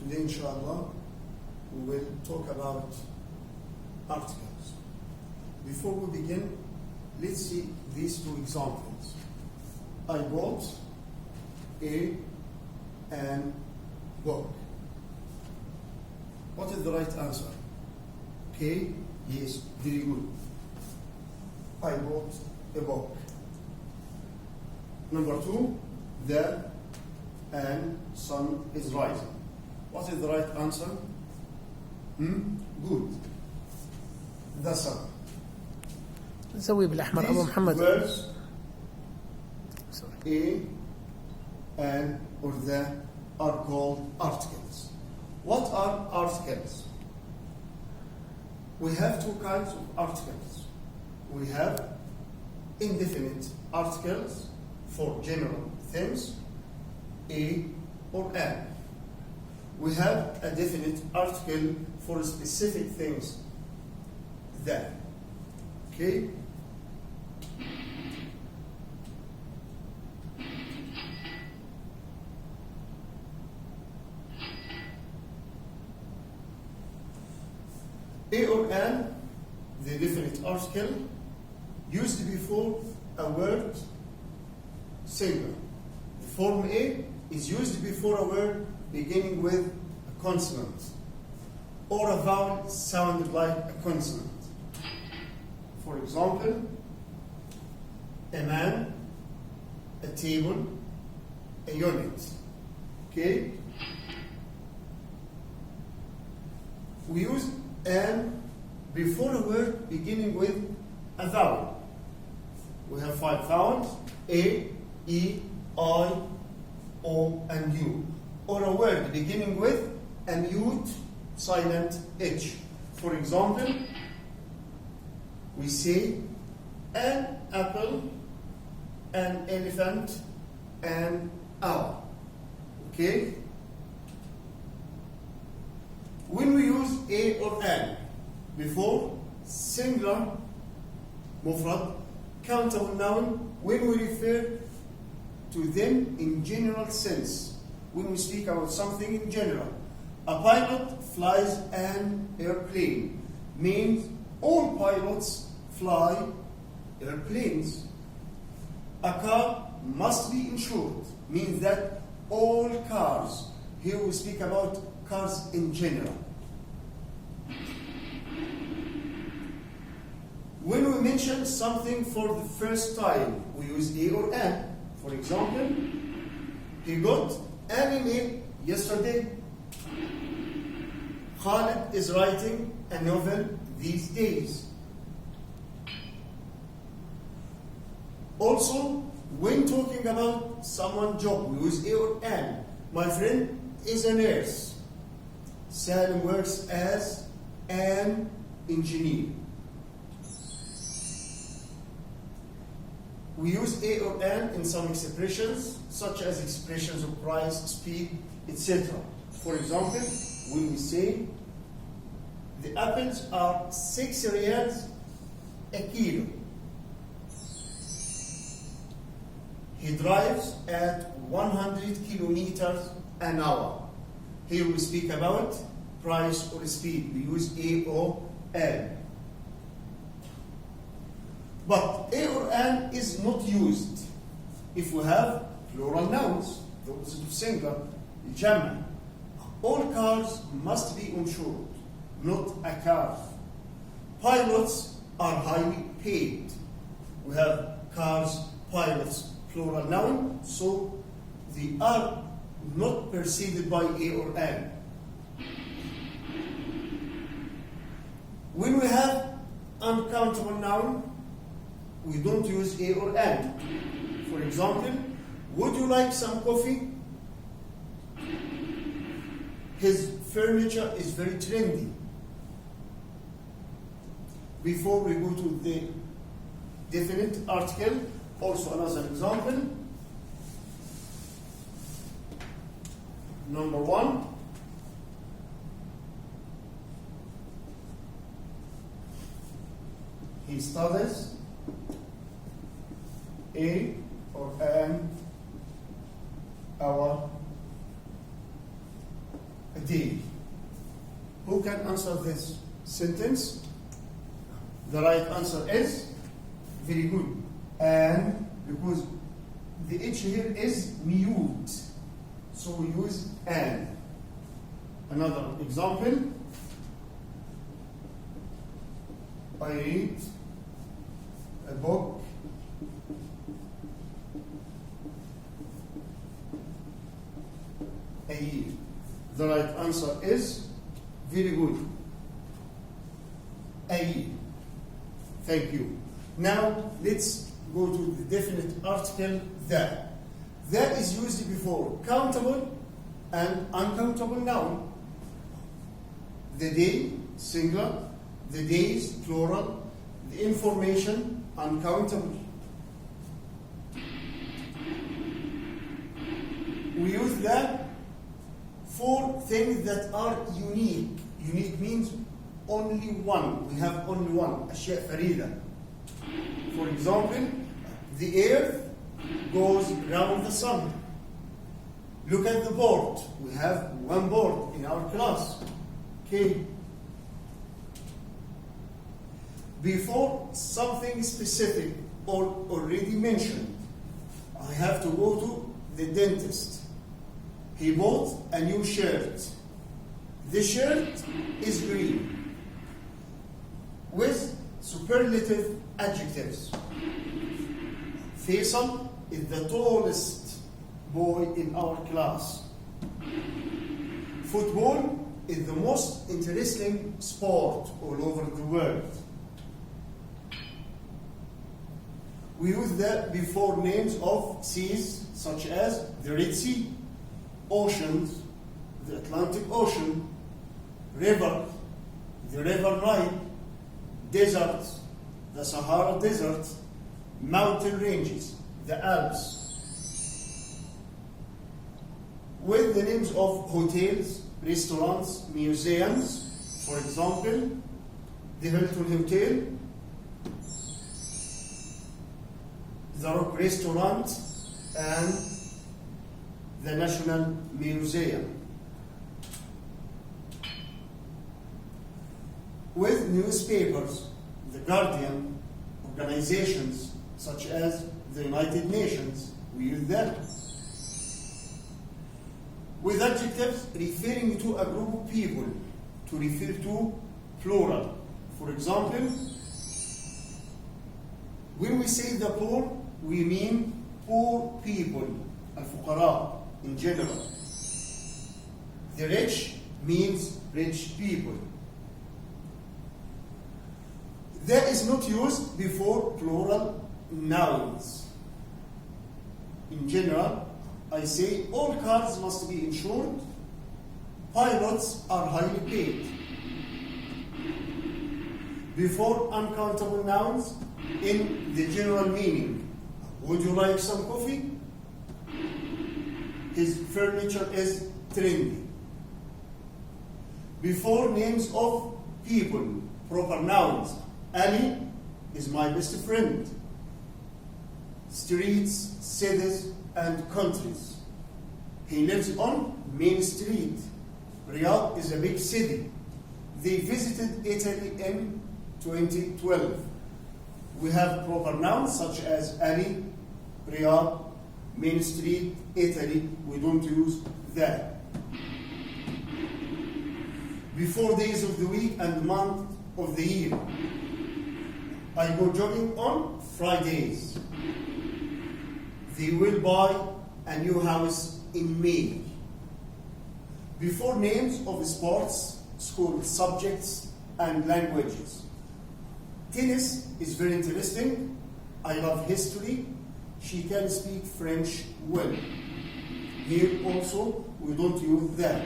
Today, inshallah, we will talk about articles. Before we begin, let's see these two examples. I bought an book. What is the right answer? Okay, yes, very good. I bought a book. Number two, the sun is rising. What is the right answer? Good. The sun. نسوي بالأحمر أبو محمد. Words A and or the are called articles. What are articles? We have two kinds of articles. We have indefinite articles for general things, a or an. We have a definite article for specific things, the. Okay? A or an, the definite article, used before a word singular. The form A is used before a word beginning with a consonant or a vowel sounded like a consonant. For example, a man, a table, a unit. Okay? We use an before a word beginning with a vowel. We have 5 vowels: A, E, I, O, and U. Or a word beginning with a mute silent H. For example, we say an apple, an elephant, an owl. Okay? When we use a or an before singular, mufrad, countable noun, when we refer to them in general sense, when we speak about something in general, a pilot flies an airplane, means all pilots fly airplanes. A car must be insured, means that all cars, here we speak about cars in general. When we mention something for the first time, we use a or an. For example, he got an email yesterday. Khalid is writing a novel these days. Also, when talking about someone's job, we use a or an. My friend is a nurse. Salim works as an engineer. We use a or an in some expressions, such as expressions of price, speed, etc. For example, when we say the apples are 6 riyals a kilo. He drives at 100 kilometers an hour. Here we speak about price or speed. We use a or an. But a or an is not used if we have plural nouns, the opposite of singular, jam'. All cars must be insured, not a car. Pilots are highly paid. We have cars, pilots, plural noun, so they are not preceded by a or an. When we have uncountable noun, we don't use a or an. For example, would you like some coffee? His furniture is very trendy. Before we go to the definite article, also another example. Number 1. He studies a or an hour a day. Who can answer this sentence? The right answer is very good. And because the H here is mute, so we use an. Another example, I read a book a year. The right answer is very good. A year. Thank you. Now let's go to the definite article the. The is used before countable and uncountable noun. The day, singular. The days, plural. The information, uncountable. We use that for things that are unique. Unique means only one. We have only one. أشياء فريدة. For example, the earth goes round the sun. Look at the board. We have one board in our class. Okay. Before something specific or already mentioned, I have to go to the dentist. He bought a new shirt. The shirt is green with superlative adjectives. Faisal is the tallest boy in our class. Football is the most interesting sport all over the world. We use that before names of seas such as the Red Sea, oceans, the Atlantic Ocean, river, the River Nile, desert, the Sahara Desert, mountain ranges, the Alps. With the names of hotels, restaurants, museums, for example, the Hilton Hotel, the Rock Restaurant, and the National Museum. With newspapers, the Guardian, organizations such as the United Nations, we use them. With adjectives referring to a group of people, to refer to plural. For example, when we say the poor, we mean poor people, al-fuqara in general. The rich means rich people. That is not used before plural nouns. In general, I say all cars must be insured. Pilots are highly paid. Before uncountable nouns, in the general meaning, would you like some coffee? His furniture is trendy. Before names of people, proper nouns, Ali is my best friend. Streets, cities, and countries. He lives on Main Street. Riyadh is a big city. They visited Italy in 2012. We have proper nouns such as Ali, Riyadh, Main Street, Italy. We don't use that. Before days of the week and month of the year. I go jogging on Fridays. They will buy a new house in May. Before names of sports, school subjects, and languages. Tennis is very interesting. I love history. She can speak French well. Here also, we don't use that.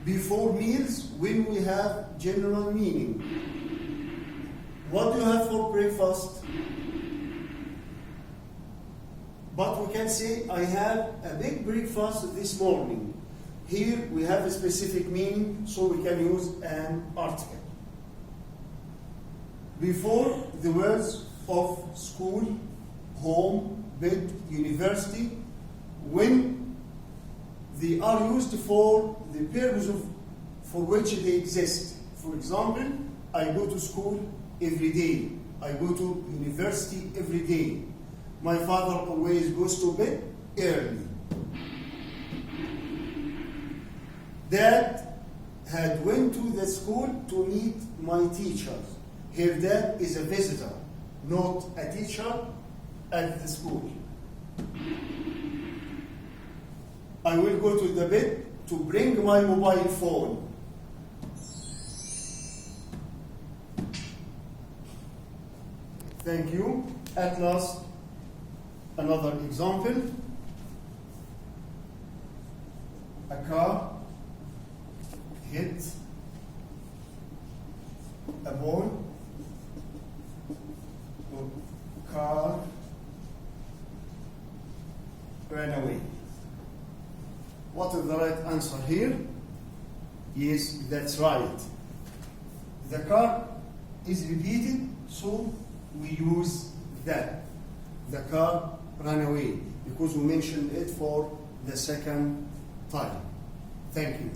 Before meals, when we have general meaning. What do you have for breakfast? But we can say, I had a big breakfast this morning. Here we have a specific meaning, so we can use an article. Before the words of school, home, bed, university, when they are used for the purpose for which they exist. For example, I go to school every day. I go to university every day. My father always goes to bed early. Dad had went to the school to meet my teachers. Here, dad is a visitor, not a teacher at the school. I will go to the bed to bring my mobile phone. Thank you. At last, another example. A car hit a ball. Car ran away. What is the right answer here? Yes, that's right. The car is repeated, so we use that. The car ran away because we mentioned it for the second time. Thank you.